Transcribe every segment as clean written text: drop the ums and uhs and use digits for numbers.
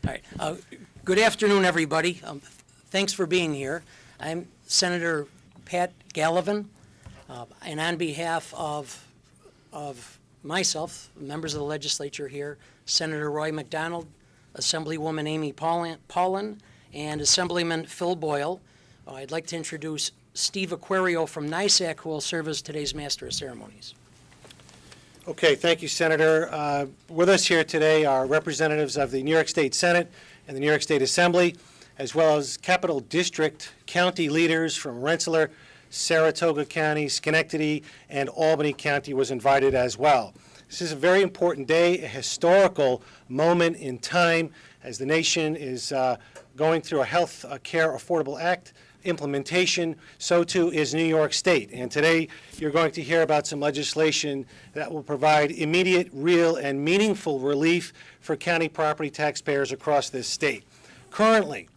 All right. Good afternoon, everybody. Thanks for being here. I'm Senator Pat Gallivan, and on behalf of myself, members of the legislature here, Senator Roy McDonald, Assemblywoman Amy Paulin, and Assemblyman Phil Boyle, I'd like to introduce Steve Aquario from NYSAC, who will serve as today's Master of Ceremonies. Okay, thank you, Senator. With us here today are representatives of the New York State Senate and the New York State Assembly, as well as Capital District county leaders from Rensselaer, Saratoga County, Schenectady, and Albany County was invited as well. This is a very important day, a historical moment in time as the nation is going through a Health Care Affordable Act implementation. So too is New York State. And today you're going to hear about some legislation that will provide immediate, real, and meaningful relief for county property taxpayers across this state. Currently,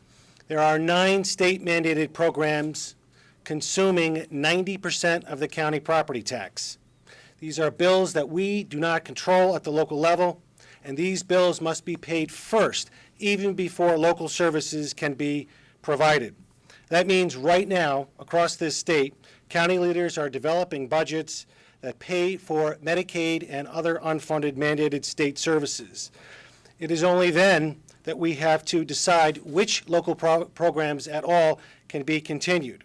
there are 9 state-mandated programs consuming 90% of the county property tax. These are bills that we do not control at the local level, and these bills must be paid first, even before local services can be provided. That means right now, across this state, county leaders are developing budgets that pay for Medicaid and other unfunded mandated state services. It is only then that we have to decide which local programs at all can be continued.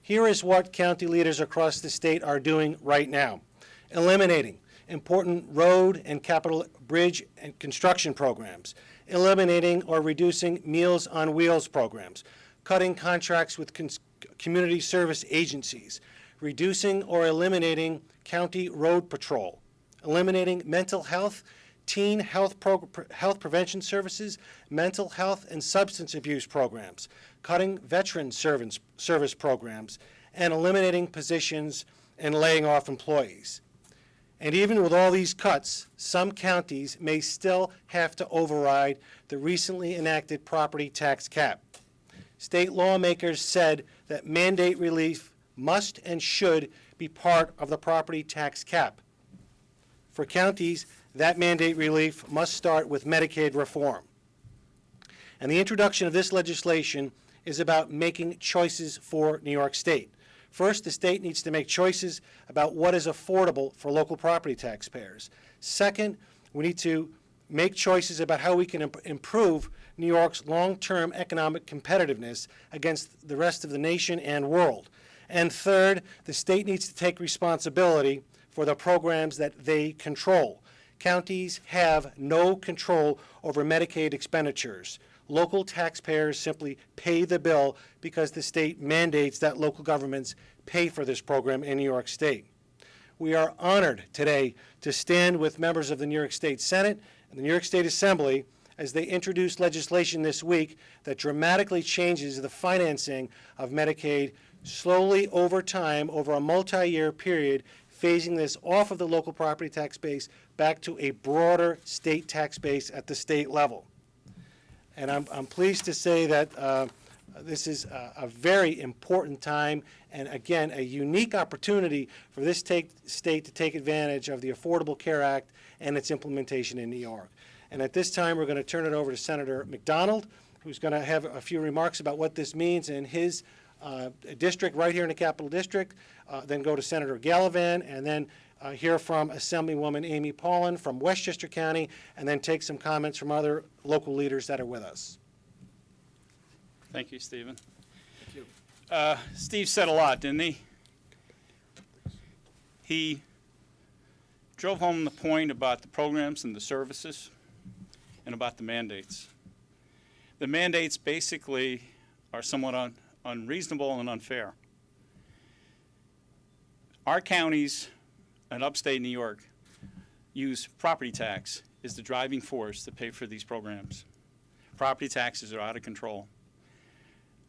Here is what county leaders across the state are doing right now. Eliminating important road and capital bridge and construction programs, eliminating or reducing Meals on Wheels programs, cutting contracts with community service agencies, reducing or eliminating county road patrol, eliminating mental health, teen health prevention services, mental health and substance abuse programs, cutting veteran service programs, and eliminating positions and laying off employees. And even with all these cuts, some counties may still have to override the recently enacted property tax cap. State lawmakers said that mandate relief must and should be part of the property tax cap. For counties, that mandate relief must start with Medicaid reform. And the introduction of this legislation is about making choices for New York State. First, the state needs to make choices about what is affordable for local property taxpayers. Second, we need to make choices about how we can improve New York's long-term economic competitiveness against the rest of the nation and world. And third, the state needs to take responsibility for the programs that they control. Counties have no control over Medicaid expenditures. Local taxpayers simply pay the bill because the state mandates that local governments pay for this program in New York State. We are honored today to stand with members of the New York State Senate and the New York State Assembly as they introduce legislation this week that dramatically changes the financing of Medicaid slowly over time, over a multi-year period, phasing this off of the local property tax base back to a broader state tax base at the state level. And I'm pleased to say that this is a very important time and, again, a unique opportunity for this state to take advantage of the Affordable Care Act and its implementation in New York. And at this time, we're going to turn it over to Senator McDonald, who's going to have a few remarks about what this means in his district right here in the Capital District, then go to Senator Gallivan, and then hear from Assemblywoman Amy Paulin from Westchester County, and then take some comments from other local leaders that are with us. Thank you, Stephen. Thank you. Steve said a lot, didn't he? He drove home the point about the programs and the services and about the mandates. The mandates basically are somewhat unreasonable and unfair. Our counties in upstate New York use property tax as the driving force to pay for these programs. Property taxes are out of control.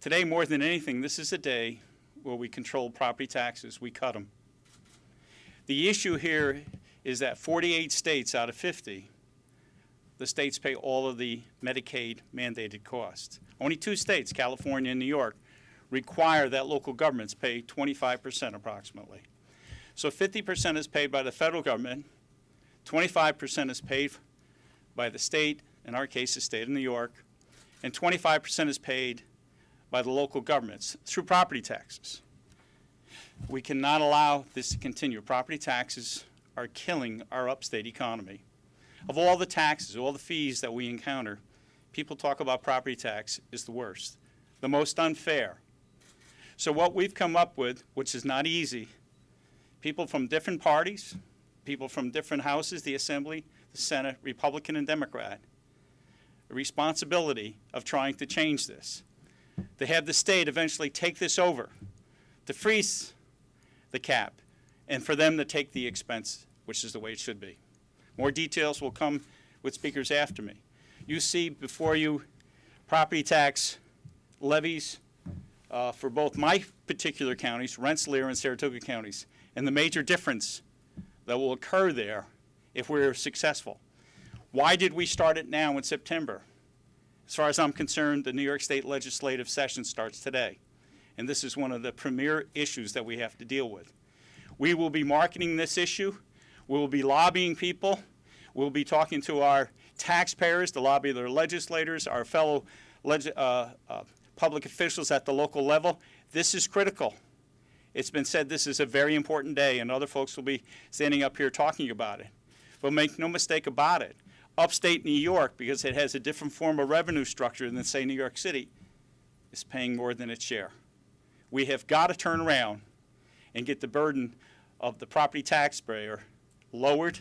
Today, more than anything, this is a day where we control property taxes. We cut them. The issue here is that 48 states out of 50, the states pay all of the Medicaid mandated costs. Only 2 states, California and New York, require that local governments pay 25% approximately. So 50% is paid by the federal government, 25% is paid by the state, in our case the state of New York, and 25% is paid by the local governments through property taxes. We cannot allow this to continue. Property taxes are killing our upstate economy. Of all the taxes, all the fees that we encounter, people talk about property tax is the worst, the most unfair. So what we've come up with, which is not easy, people from different parties, people from different houses, the Assembly, the Senate, Republican and Democrat, a responsibility of trying to change this. To have the state eventually take this over, to freeze the cap, and for them to take the expense, which is the way it should be. More details will come with speakers after me. You see before you property tax levies for both my particular counties, Rensselaer and Saratoga counties, and the major difference that will occur there if we're successful. Why did we start it now in September? As far as I'm concerned, the New York State legislative session starts today, and this is one of the premier issues that we have to deal with. We will be marketing this issue. We will be lobbying people. We'll be talking to our taxpayers to lobby their legislators, our fellow public officials at the local level. This is critical. It's been said this is a very important day, and other folks will be standing up here talking about it. But make no mistake about it, upstate New York, because it has a different form of revenue structure than, say, New York City, is paying more than its share. We have got to turn around and get the burden of the property taxpayer lowered,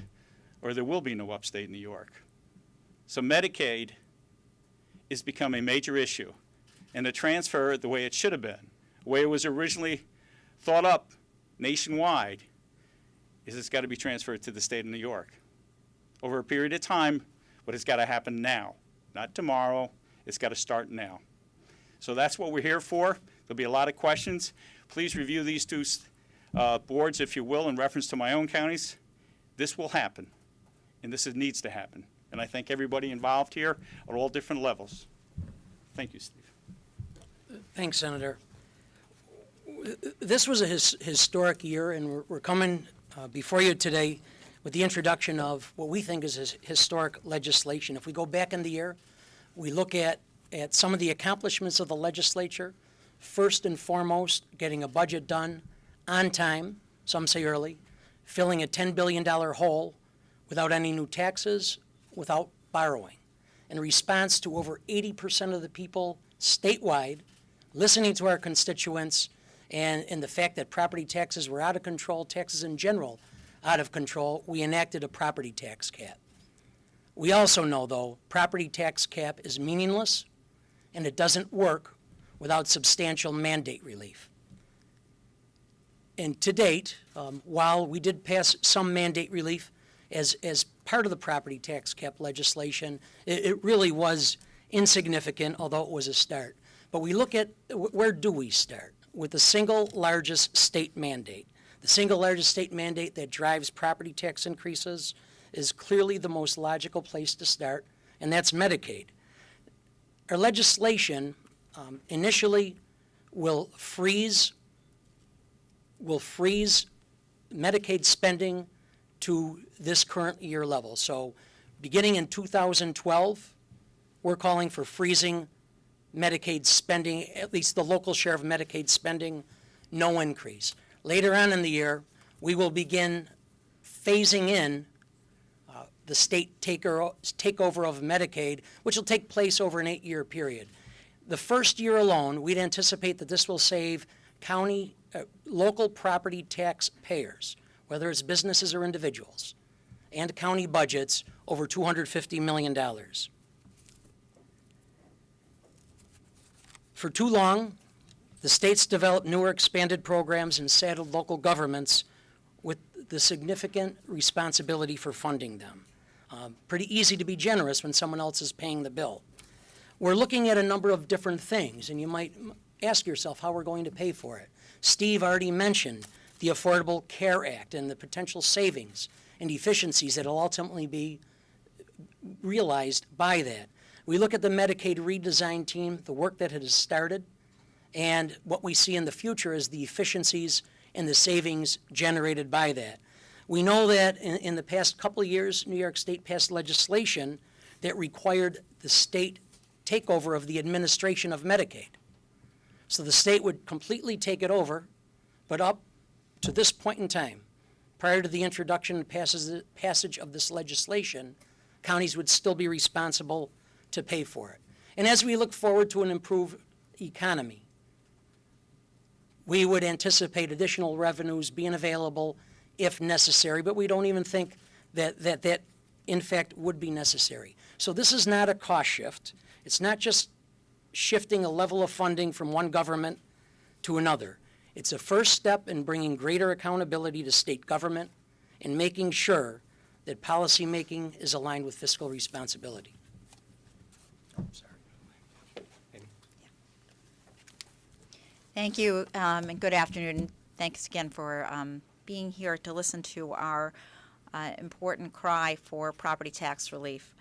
or there will be no upstate New York. So Medicaid is becoming a major issue, and the transfer, the way it should have been, the way it was originally thought up nationwide, is it's got to be transferred to the state of New York over a period of time, but it's got to happen now, not tomorrow. It's got to start now. So that's what we're here for. There'll be a lot of questions. Please review these two boards, if you will, in reference to my own counties. This will happen, and this needs to happen. And I thank everybody involved here at all different levels. Thank you, Steve. Thanks, Senator. This was a historic year, and we're coming before you today with the introduction of what we think is historic legislation. If we go back in the year, we look at some of the accomplishments of the legislature. First and foremost, getting a budget done on time, some say early, filling a $10 billion hole without any new taxes, without borrowing. In response to over 80% of the people statewide listening to our constituents and the fact that property taxes were out of control, taxes in general out of control, we enacted a property tax cap. We also know, though, property tax cap is meaningless and it doesn't work without substantial mandate relief. And to date, while we did pass some mandate relief as part of the property tax cap legislation, it really was insignificant, although it was a start. But we look at where do we start? With the single largest state mandate. The single largest state mandate that drives property tax increases is clearly the most logical place to start, and that's Medicaid. Our legislation initially will freeze Medicaid spending to this current year level. So beginning in 2012, we're calling for freezing Medicaid spending, at least the local share of Medicaid spending, no increase. Later on in the year, we will begin phasing in the state takeover of Medicaid, which will take place over an 8-year period. The first year alone, we'd anticipate that this will save local property tax payers, whether it's businesses or individuals, and county budgets over $250 million. For too long, the states developed newer expanded programs and saddled local governments with the significant responsibility for funding them. Pretty easy to be generous when someone else is paying the bill. We're looking at a number of different things, and you might ask yourself how we're going to pay for it. Steve already mentioned the Affordable Care Act and the potential savings and efficiencies that will ultimately be realized by that. We look at the Medicaid redesign team, the work that has started, and what we see in the future is the efficiencies and the savings generated by that. We know that in the past couple of years, New York State passed legislation that required the state takeover of the administration of Medicaid. So the state would completely take it over, but up to this point in time, prior to the introduction and passage of this legislation, counties would still be responsible to pay for it. And as we look forward to an improved economy, we would anticipate additional revenues being available if necessary, but we don't even think that in fact would be necessary. So this is not a cost shift. It's not just shifting a level of funding from one government to another. It's a first step in bringing greater accountability to state government and making sure that policymaking is aligned with fiscal responsibility. Sorry. Thank you, and good afternoon. Thanks again for being here to listen to our important cry for property tax relief.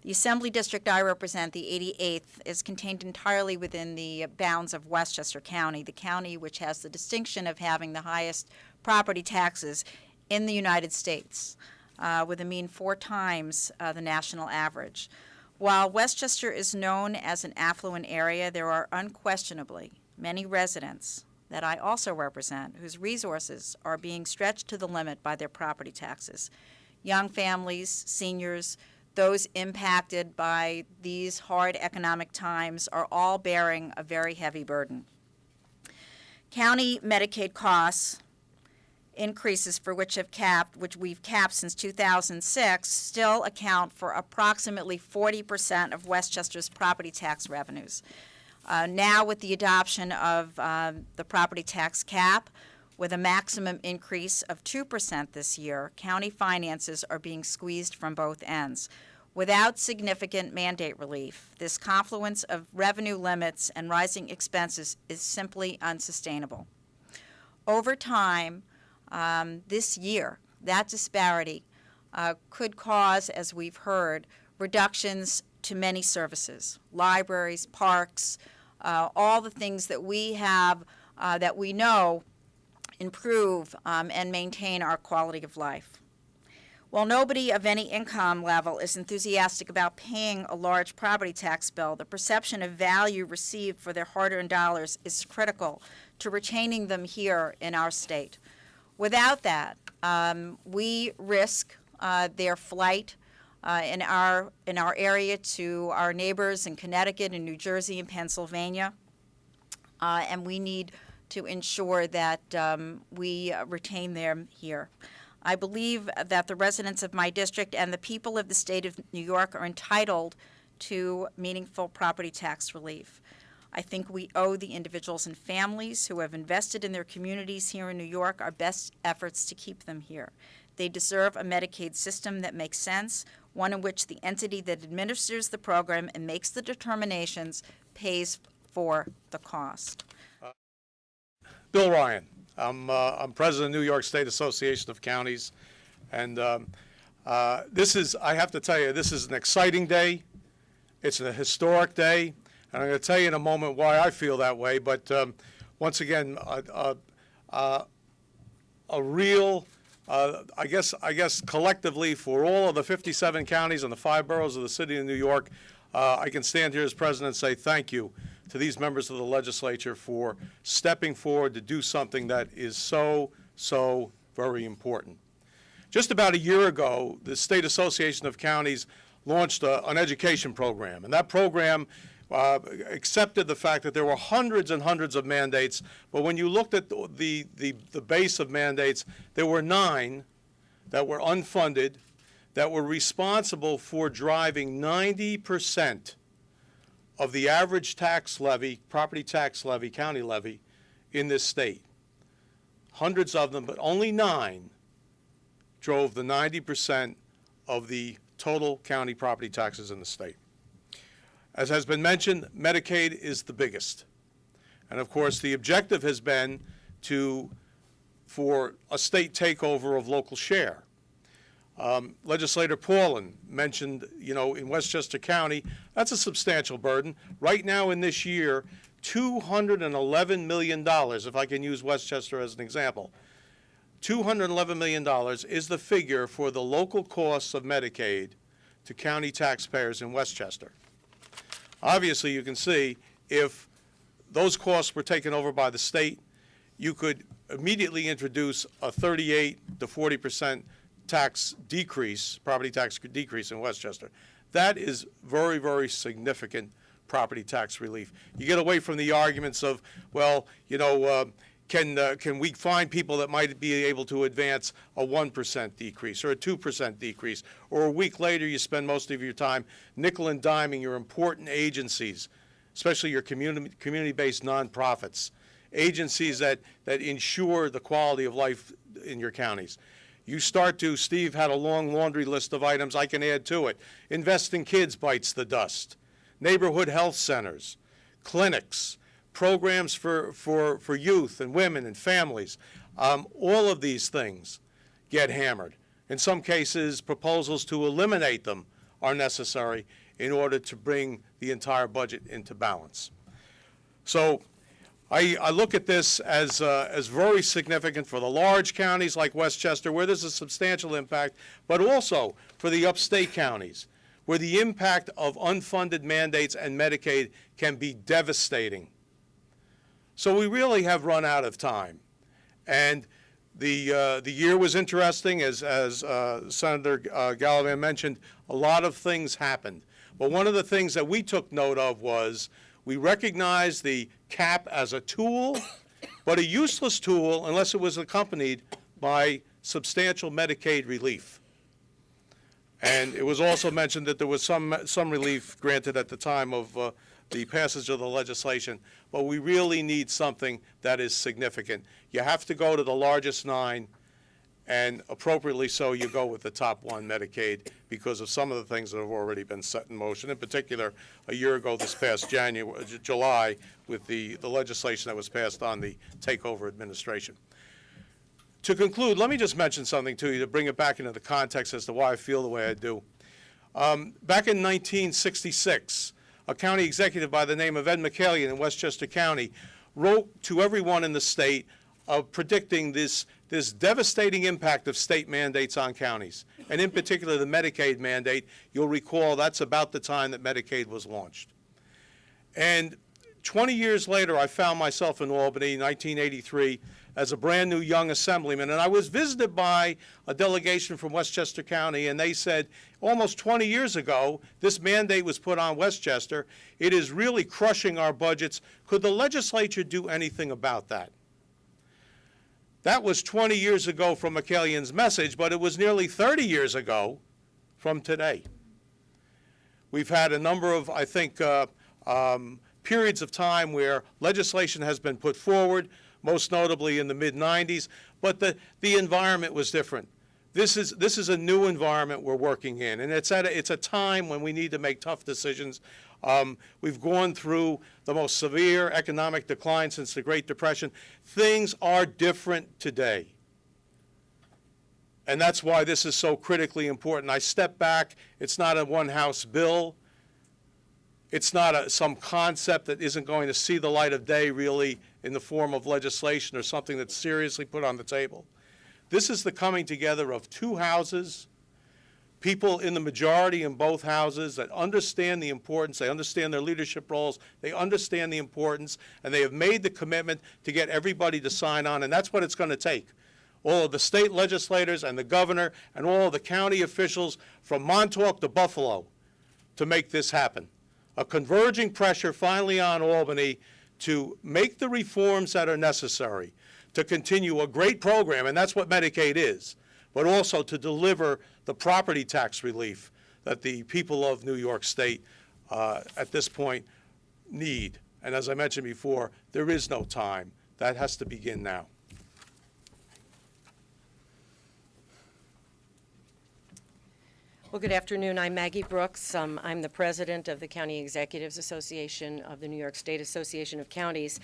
The Assembly District I represent, the 88th, is contained entirely within the bounds of Westchester County, the county which has the distinction of having the highest property taxes in the United States, with a mean 4 times the national average. While Westchester is known as an affluent area, there are unquestionably many residents that I also represent whose resources are being stretched to the limit by their property taxes. Young families, seniors, those impacted by these hard economic times are all bearing a very heavy burden. County Medicaid costs increases for which we've capped since 2006 still account for approximately 40% of Westchester's property tax revenues. Now with the adoption of the property tax cap, with a maximum increase of 2% this year, county finances are being squeezed from both ends. Without significant mandate relief, this confluence of revenue limits and rising expenses is simply unsustainable. Over time, this year, that disparity could cause, as we've heard, reductions to many services, libraries, parks, all the things that we have, that we know improve and maintain our quality of life. While nobody of any income level is enthusiastic about paying a large property tax bill, the perception of value received for their hard-earned dollars is critical to retaining them here in our state. Without that, we risk their flight in our area to our neighbors in Connecticut and New Jersey and Pennsylvania, and we need to ensure that we retain them here. I believe that the residents of my district and the people of the state of New York are entitled to meaningful property tax relief. I think we owe the individuals and families who have invested in their communities here in New York our best efforts to keep them here. They deserve a Medicaid system that makes sense, one in which the entity that administers the program and makes the determinations pays for the cost. Bill Ryan. I'm president of the New York State Association of Counties, and this is, I have to tell you, this is an exciting day. It's a historic day, and I'm going to tell you in a moment why I feel that way. But once again, a real, I guess collectively for all of the 57 counties and the 5 boroughs of the city of New York, I can stand here as president and say thank you to these members of the legislature for stepping forward to do something that is so very important. Just about a year ago, the State Association of Counties launched an education program, and that program accepted the fact that there were hundreds and hundreds of mandates, but when you looked at the base of mandates, there were 9 that were unfunded, that were responsible for driving 90% of the average tax levy, property tax levy, county levy in this state. Hundreds of them, but only 9 drove the 90% of the total county property taxes in the state. As has been mentioned, Medicaid is the biggest. And of course, the objective has been for a state takeover of local share. Legislator Paulin mentioned, in Westchester County, that's a substantial burden. Right now in this year, $211 million, if I can use Westchester as an example, $211 million is the figure for the local costs of Medicaid to county taxpayers in Westchester. Obviously, you can see if those costs were taken over by the state, you could immediately introduce a 38 to 40% tax decrease, property tax decrease in Westchester. That is very, very significant property tax relief. You get away from the arguments of, well, you know, can we find people that might be able to advance a 1% decrease or a 2% decrease, or a week later you spend most of your time nickel and diming your important agencies, especially your community-based nonprofits, agencies that ensure the quality of life in your counties. You start to, Steve had a long laundry list of items I can add to it. Invest in Kids bites the dust. Neighborhood health centers, clinics, programs for youth and women and families. All of these things get hammered. In some cases, proposals to eliminate them are necessary in order to bring the entire budget into balance. So I look at this as very significant for the large counties like Westchester, where there's a substantial impact, but also for the upstate counties, where the impact of unfunded mandates and Medicaid can be devastating. So we really have run out of time. And the year was interesting, as Senator Gallivan mentioned. A lot of things happened. But one of the things that we took note of was we recognized the cap as a tool, but a useless tool unless it was accompanied by substantial Medicaid relief. And it was also mentioned that there was some relief granted at the time of the passage of the legislation, but we really need something that is significant. You have to go to the largest 9, and appropriately so, you go with the top 1, Medicaid, because of some of the things that have already been set in motion. In particular, a year ago this past July, with the legislation that was passed on the takeover administration. To conclude, let me just mention something to you to bring it back into the context as to why I feel the way I do. Back in 1966, a county executive by the name of Ed McCallion in Westchester County wrote to everyone in the state predicting this devastating impact of state mandates on counties, and in particular the Medicaid mandate. You'll recall that's about the time that Medicaid was launched. And 20 years later, I found myself in Albany in 1983 as a brand new young assemblyman, and I was visited by a delegation from Westchester County, and they said, almost 20 years ago, this mandate was put on Westchester. It is really crushing our budgets. Could the legislature do anything about that? That was 20 years ago from McCallion's message, but it was nearly 30 years ago from today. We've had a number of, I think, periods of time where legislation has been put forward, most notably in the mid-90s, but the environment was different. This is a new environment we're working in, and it's a time when we need to make tough decisions. We've gone through the most severe economic decline since the Great Depression. Things are different today. And that's why this is so critically important. I step back. It's not a one-house bill. It's not some concept that isn't going to see the light of day, really, in the form of legislation or something that's seriously put on the table. This is the coming together of two houses, people in the majority in both houses that understand the importance, they understand their leadership roles, they understand the importance, and they have made the commitment to get everybody to sign on, and that's what it's going to take. All of the state legislators and the governor and all of the county officials from Montauk to Buffalo to make this happen. A converging pressure finally on Albany to make the reforms that are necessary to continue a great program, and that's what Medicaid is, but also to deliver the property tax relief that the people of New York State at this point need. And as I mentioned before, there is no time. That has to begin now. Well, good afternoon. I'm Maggie Brooks. I'm the president of the County Executives Association of the New York State Association of Counties.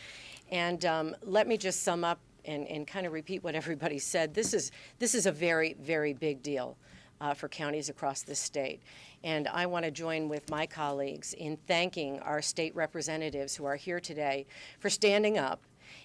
And let me just sum up and kind of repeat what everybody said. This is a very, very big deal for counties across this state. And I want to join with my colleagues in thanking our state representatives who are here today for standing up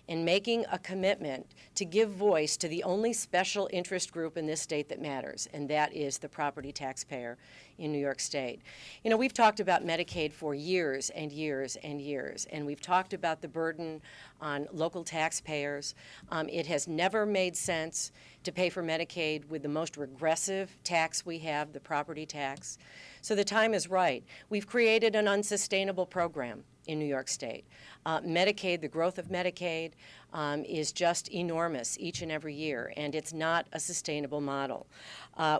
in making a commitment to give voice to the only special interest group in this state that matters, and that is the property taxpayer in New York State. You know, we've talked about Medicaid for years and years and years, and we've talked about the burden on local taxpayers. It has never made sense to pay for Medicaid with the most regressive tax we have, the property tax. So the time is right. We've created an unsustainable program in New York State. Medicaid, the growth of Medicaid is just enormous each and every year, and it's not a sustainable model.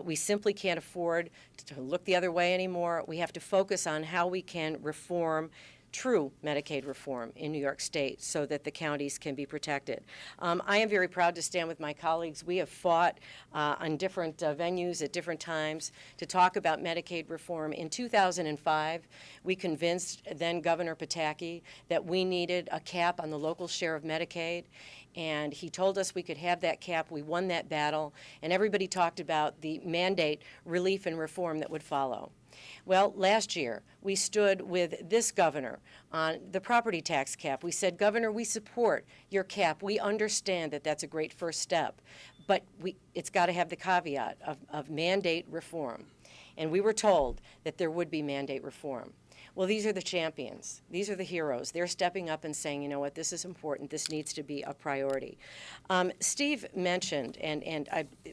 We simply can't afford to look the other way anymore. We have to focus on how we can reform true Medicaid reform in New York State so that the counties can be protected. I am very proud to stand with my colleagues. We have fought on different venues at different times to talk about Medicaid reform. In 2005, we convinced then Governor Pataki that we needed a cap on the local share of Medicaid, and he told us we could have that cap. We won that battle, and everybody talked about the mandate relief and reform that would follow. Well, last year, we stood with this governor on the property tax cap. We said, Governor, we support your cap. We understand that that's a great first step, but it's got to have the caveat of mandate reform. And we were told that there would be mandate reform. Well, these are the champions. These are the heroes. They're stepping up and saying, you know what, this is important. This needs to be a priority. Steve mentioned, and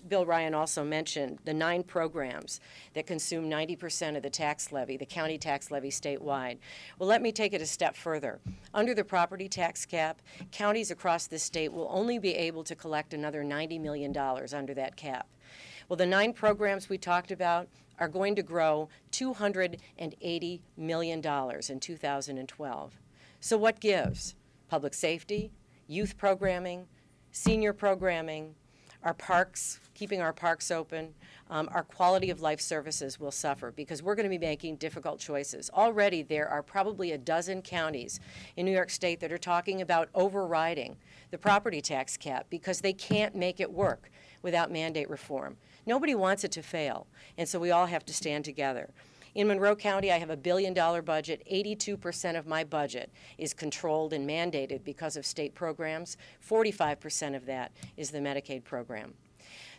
Bill Ryan also mentioned, the 9 programs that consume 90% of the tax levy, the county tax levy statewide. Well, let me take it a step further. Under the property tax cap, counties across this state will only be able to collect another $90 million under that cap. Well, the 9 programs we talked about are going to grow $280 million in 2012. So what gives? Public safety, youth programming, senior programming, our parks, keeping our parks open, our quality of life services will suffer because we're going to be making difficult choices. Already there are probably a dozen counties in New York State that are talking about overriding the property tax cap because they can't make it work without mandate reform. Nobody wants it to fail, and so we all have to stand together. In Monroe County, I have a $1 billion budget. 82% of my budget is controlled and mandated because of state programs. 45% of that is the Medicaid program.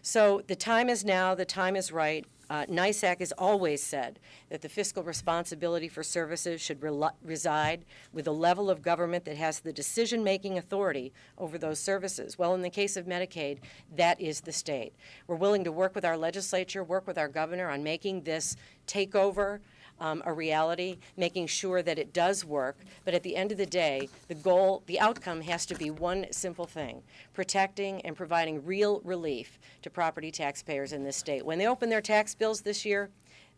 So the time is now, the time is right. NYSAC has always said that the fiscal responsibility for services should reside with a level of government that has the decision-making authority over those services. Well, in the case of Medicaid, that is the state. We're willing to work with our legislature, work with our governor on making this takeover a reality, making sure that it does work. But at the end of the day, the goal, the outcome has to be one simple thing: protecting and providing real relief to property taxpayers in this state. When they open their tax bills this year,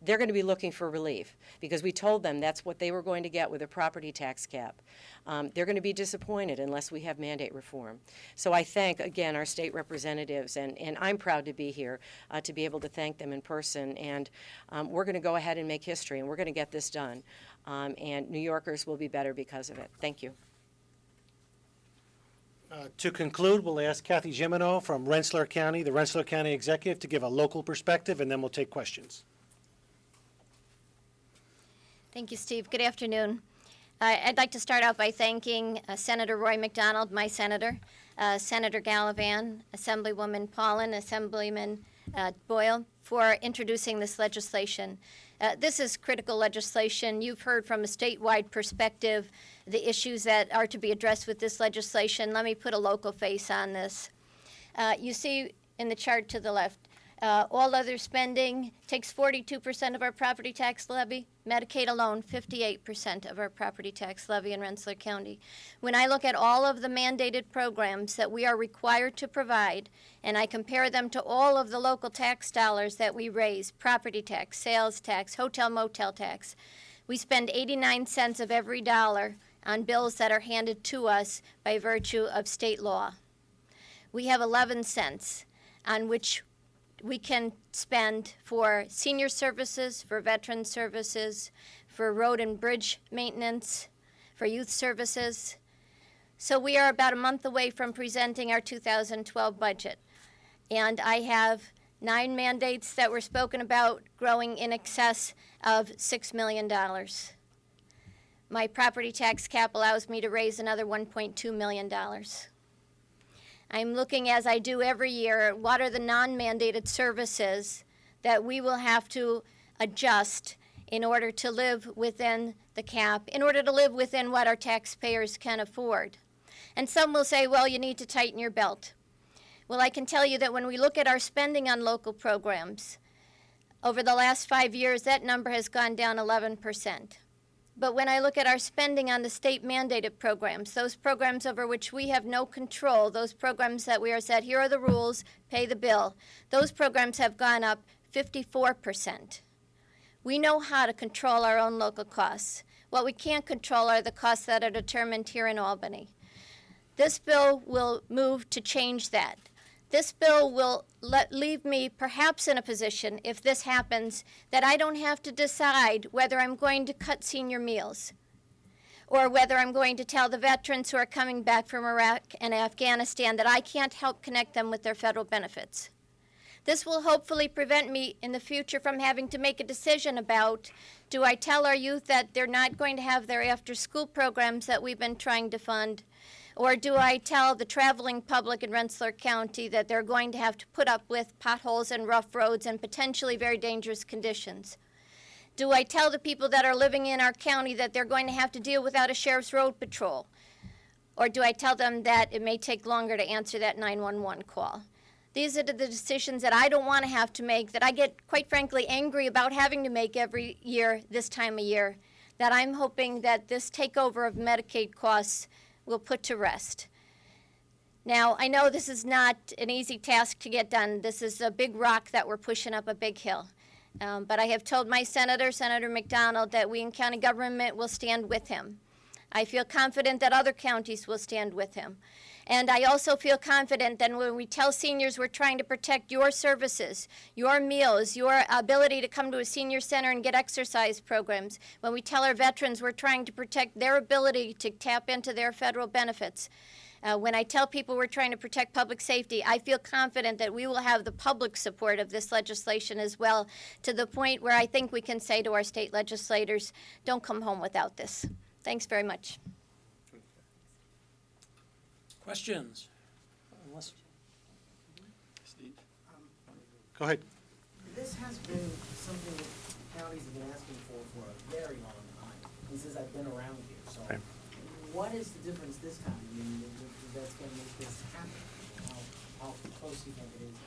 they're going to be looking for relief because we told them that's what they were going to get with a property tax cap. They're going to be disappointed unless we have mandate reform. So I thank, again, our state representatives, and I'm proud to be here to be able to thank them in person. And we're going to go ahead and make history, and we're going to get this done. And New Yorkers will be better because of it. Thank you. To conclude, we'll ask Kathy Gimeno from Rensselaer County, the Rensselaer County Executive, to give a local perspective, and then we'll take questions. Thank you, Steve. Good afternoon. I'd like to start out by thanking Senator Roy McDonald, my senator, Senator Gallivan, Assemblywoman Paulin, Assemblyman Boyle, for introducing this legislation. This is critical legislation. You've heard from a statewide perspective the issues that are to be addressed with this legislation. Let me put a local face on this. You see in the chart to the left, all other spending takes 42% of our property tax levy. Medicaid alone, 58% of our property tax levy in Rensselaer County. When I look at all of the mandated programs that we are required to provide, and I compare them to all of the local tax dollars that we raise, property tax, sales tax, hotel motel tax, we spend 89 cents of every dollar on bills that are handed to us by virtue of state law. We have 11 cents on which we can spend for senior services, for veteran services, for road and bridge maintenance, for youth services. So we are about a month away from presenting our 2012 budget. And I have 9 mandates that were spoken about growing in excess of $6 million. my property tax cap allows me to raise another $1.2 million. I'm looking, as I do every year, at what are the non-mandated services that we will have to adjust in order to live within the cap, in order to live within what our taxpayers can afford. And some will say, well, you need to tighten your belt. Well, I can tell you that when we look at our spending on local programs, over the last 5 years, that number has gone down 11%. But when I look at our spending on the state-mandated programs, those programs over which we have no control, those programs that we are said, here are the rules, pay the bill, those programs have gone up 54%. We know how to control our own local costs. What we can't control are the costs that are determined here in Albany. This bill will move to change that. This bill will leave me perhaps in a position, if this happens, that I don't have to decide whether I'm going to cut senior meals or whether I'm going to tell the veterans who are coming back from Iraq and Afghanistan that I can't help connect them with their federal benefits. This will hopefully prevent me in the future from having to make a decision about, do I tell our youth that they're not going to have their after-school programs that we've been trying to fund? Or do I tell the traveling public in Rensselaer County that they're going to have to put up with potholes and rough roads and potentially very dangerous conditions? Do I tell the people that are living in our county that they're going to have to deal without a sheriff's road patrol? Or do I tell them that it may take longer to answer that 911 call? These are the decisions that I don't want to have to make, that I get, quite frankly, angry about having to make every year this time of year, that I'm hoping that this takeover of Medicaid costs will put to rest. Now, I know this is not an easy task to get done. This is a big rock that we're pushing up a big hill. But I have told my senator, Senator McDonald, that we in county government will stand with him. I feel confident that other counties will stand with him. And I also feel confident that when we tell seniors we're trying to protect your services, your meals, your ability to come to a senior center and get exercise programs, when we tell our veterans we're trying to protect their ability to tap into their federal benefits, when I tell people we're trying to protect public safety, I feel confident that we will have the public support of this legislation as well, to the point where I think we can say to our state legislators, don't come home without this. Thanks very much. Questions? Unless- Steve? Go ahead. This has been something that counties have been asking for a very long time, and since I've been around here, so. Right. What is the difference this time? I mean, that's gonna make this happen? How close do you think it is to happen?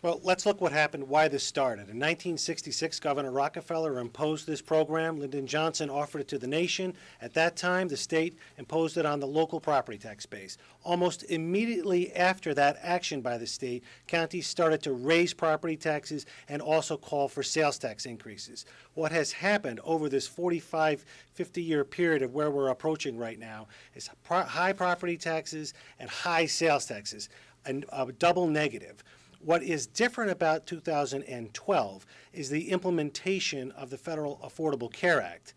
Well, let's look what happened, why this started. In 1966, Governor Rockefeller imposed this program. Lyndon Johnson offered it to the nation. At that time, the state imposed it on the local property tax base. Almost immediately after that action by the state, counties started to raise property taxes and also call for sales tax increases. What has happened over this 45, 50-year period of where we're approaching right now is high property taxes and high sales taxes, and a double negative. What is different about 2012 is the implementation of the Federal Affordable Care Act,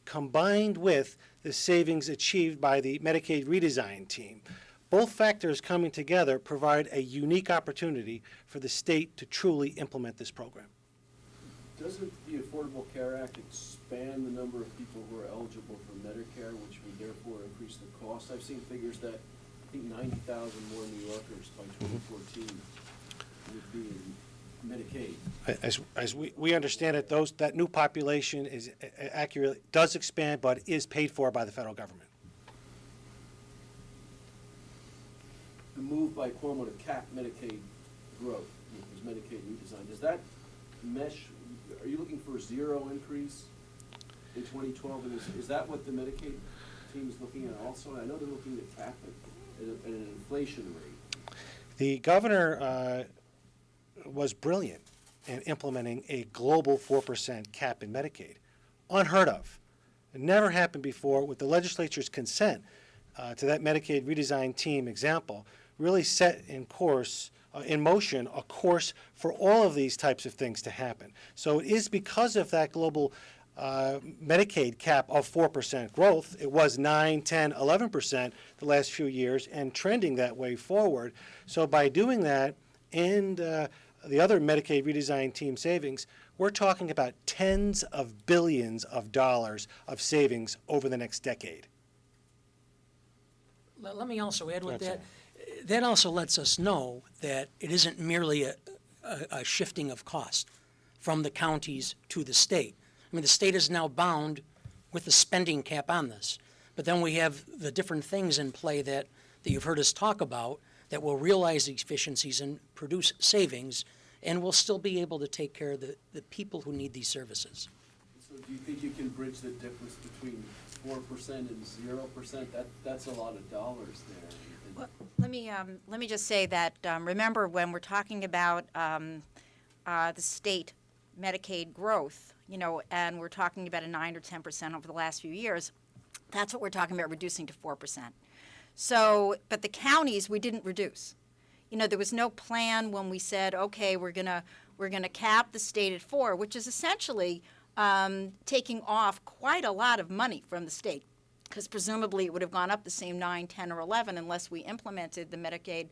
combined with the savings achieved by the Medicaid redesign team. Both factors coming together provide a unique opportunity for the state to truly implement this program. Doesn't the Affordable Care Act expand the number of people who are eligible for Medicare, which would therefore increase the cost? I've seen figures that I think 90,000 more New Yorkers by 2014 would be in Medicaid. As we understand it, that new population is accurate, does expand, but is paid for by the federal government. The move by Cuomo to cap Medicaid growth, with his Medicaid redesign, does that mesh? Are you looking for a zero increase in 2012? And is that what the Medicaid team is looking at also? I know they're looking at cap it at an inflation rate. The governor was brilliant in implementing a global 4% cap in Medicaid. Unheard of. It never happened before. With the legislature's consent to that Medicaid redesign team example, really set in motion a course for all of these types of things to happen. So it is because of that global Medicaid cap of 4% growth. It was 9, 10, 11% the last few years and trending that way forward. So by doing that and the other Medicaid redesign team savings, we're talking about tens of billions of dollars of savings over the next decade. Let me also add with Go ahead, that. That also lets us know that it isn't merely a shifting of cost from the counties to the state. I mean, the state is now bound with the spending cap on this. But then we have the different things in play that you've heard us talk about that will realize these efficiencies and produce savings, and we'll still be able to take care of the people who need these services. So do you think you can bridge the difference between 4% and 0%? That's a lot of dollars there. Well, let me just say that, remember, when we're talking about the state Medicaid growth, and we're talking about a 9 or 10% over the last few years, that's what we're talking about, reducing to 4%. So, but the counties, we didn't reduce. There was no plan when we said, okay, we're gonna cap the state at 4, which is essentially taking off quite a lot of money from the state, because presumably it would have gone up the same 9, 10, or 11 unless we implemented the Medicaid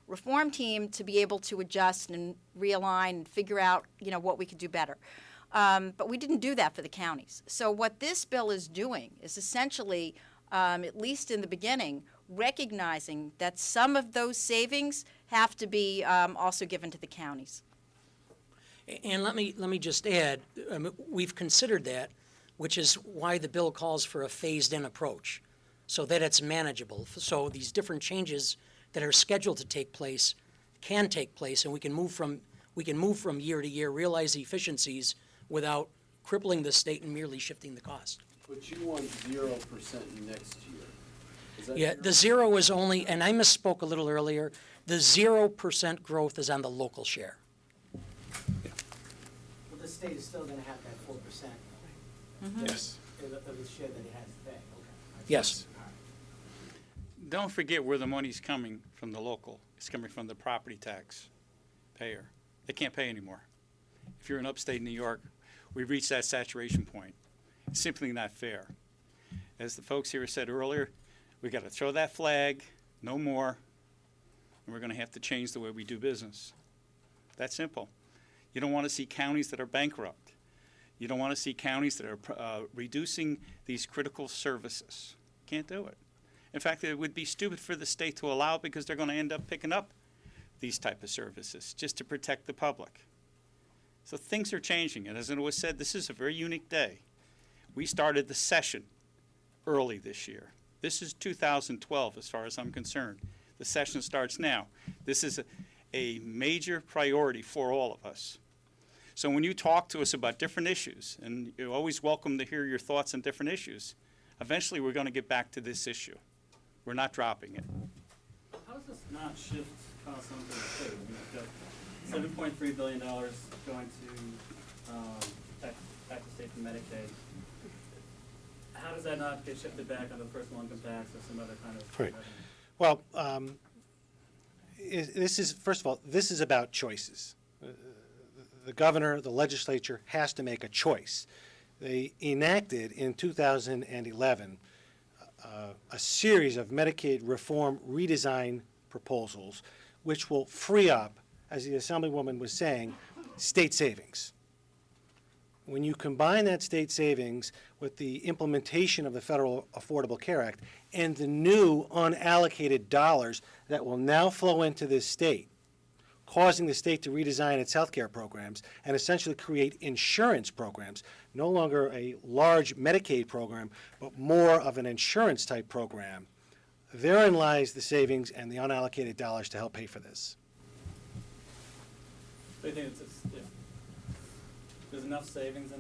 reform team to be able to adjust and realign and figure out, what we could do better. But we didn't do that for the counties. So what this bill is doing is essentially, at least in the beginning, recognizing that some of those savings have to be also given to the counties. And let me just add, we've considered that, which is why the bill calls for a phased-in approach, so that it's manageable. So these different changes that are scheduled to take place can take place, and we can move from year to year, realize the efficiencies without crippling the state and merely shifting the cost. But you want 0% next year. Is that Yeah, true? the zero is only, and I misspoke a little earlier, the 0% growth is on the local share. But the state is still gonna have that 4%. Yes. Of the share that it has today, okay. Yes. All right. Don't forget where the money's coming from the local. It's coming from the property tax payer. They can't pay anymore. If you're in upstate New York, we've reached that saturation point. It's simply not fair. As the folks here said earlier, we got to throw that flag, no more, and we're going to have to change the way we do business. That's simple. You don't want to see counties that are bankrupt. You don't want to see counties that are reducing these critical services. Can't do it. In fact, it would be stupid for the state to allow it, because they're going to end up picking up these type of services just to protect the public. So things are changing, and as it was said, this is a very unique day. We started the session early this year. This is 2012 as far as I'm concerned. The session starts now. This is a major priority for all of us. So when you talk to us about different issues, and you're always welcome to hear your thoughts on different issues, eventually we're going to get back to this issue. We're not dropping it. How does this not shift costs onto the state? I mean, you've got $7.3 billion going to tax the state from Medicaid. How does that not get shifted back on the personal income tax or some other kind of Right. revenue? Well, this is, first of all, this is about choices. The governor, the legislature has to make a choice. They enacted in 2011 a series of Medicaid reform redesign proposals, which will free up, as the Assemblywoman was saying, state savings. When you combine that state savings with the implementation of the Federal Affordable Care Act and the new unallocated dollars that will now flow into this state, causing the state to redesign its health care programs and essentially create insurance programs, no longer a large Medicaid program, but more of an insurance-type program. Therein lies the savings and the unallocated dollars to help pay for this. Do you think if there's enough savings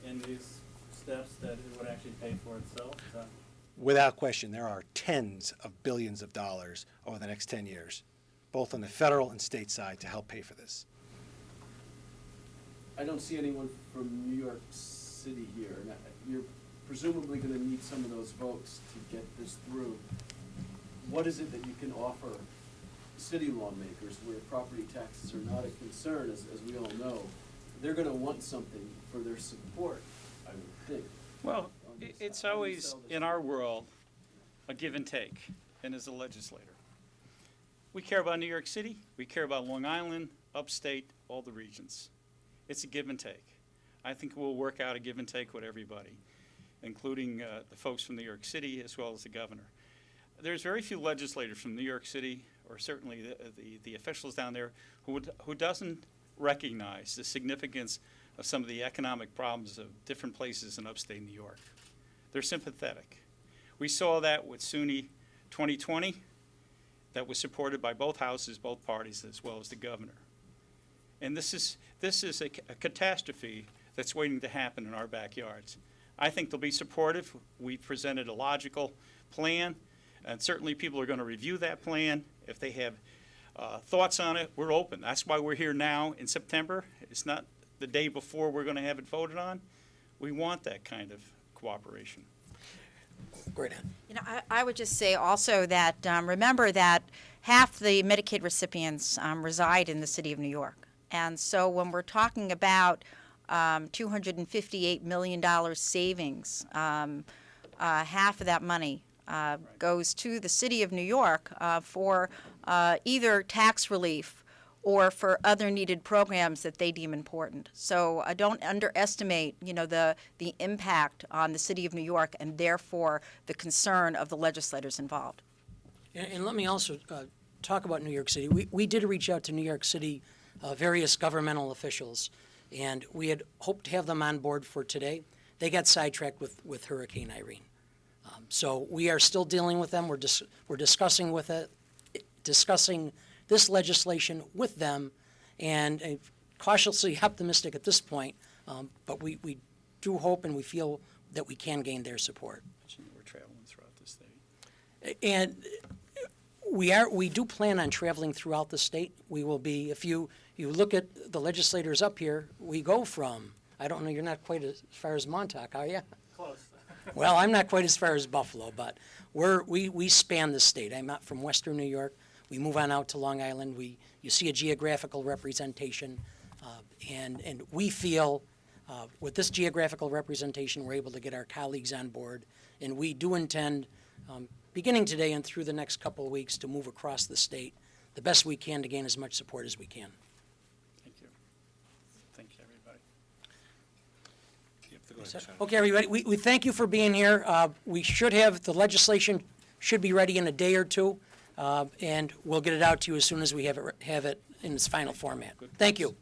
in these steps that it would actually pay for itself? Is that- Without question, there are tens of billions of dollars over the next 10 years, both on the federal and state side, to help pay for this. I don't see anyone from New York City here, and you're presumably going to need some of those votes to get this through. What is it that you can offer city lawmakers where property taxes are not a concern, as we all know? They're going to want something for their support, I would think. Well, on this. it's How do you always, sell this in to our them? world, a give and take, and as a legislator. We care about New York City, we care about Long Island, upstate, all the regions. It's a give and take. I think we'll work out a give and take with everybody, including the folks from New York City as well as the governor. There's very few legislators from New York City, or certainly the officials down there, who doesn't recognize the significance of some of the economic problems of different places in upstate New York. They're sympathetic. We saw that with SUNY 2020, that was supported by both houses, both parties, as well as the governor. And this is a catastrophe that's waiting to happen in our backyards. I think they'll be supportive. We presented a logical plan, and certainly people are going to review that plan. If they have thoughts on it, we're open. That's why we're here now in September. It's not the day before we're going to have it voted on. We want that kind of cooperation. Great, Ann. You know, I would just say also that remember that half the Medicaid recipients reside in the city of New York. And so when we're talking about $258 million savings, half of that money goes to the city of New York for either tax relief or for other needed programs that they deem important. So don't underestimate, you know, the impact on the city of New York and therefore the concern of the legislators involved. And let me also talk about New York City. We did reach out to New York City various governmental officials, and we had hoped to have them on board for today. They got sidetracked with Hurricane Irene. So we are still dealing with them. We're discussing this legislation with them, and cautiously optimistic at this point, but we do hope and we feel that we can gain their support. We're traveling throughout the state. And we do plan on traveling throughout the state. We will be, if you look at the legislators up here, we go from, I don't know, you're not quite as far as Montauk, are you? Close. Well, I'm not quite as far as Buffalo, but we span the state. I'm not from Western New York. We move on out to Long Island. You see a geographical representation, and we feel with this geographical representation, we're able to get our colleagues on board, and we do intend, beginning today and through the next couple of weeks, to move across the state the best we can to gain as much support as we can. Thank you. Thank you, everybody. Okay, everybody, we thank you for being here. We should have, the legislation should be ready in a day or two, and we'll get it out to you as soon as we have it in its final format. Thank you.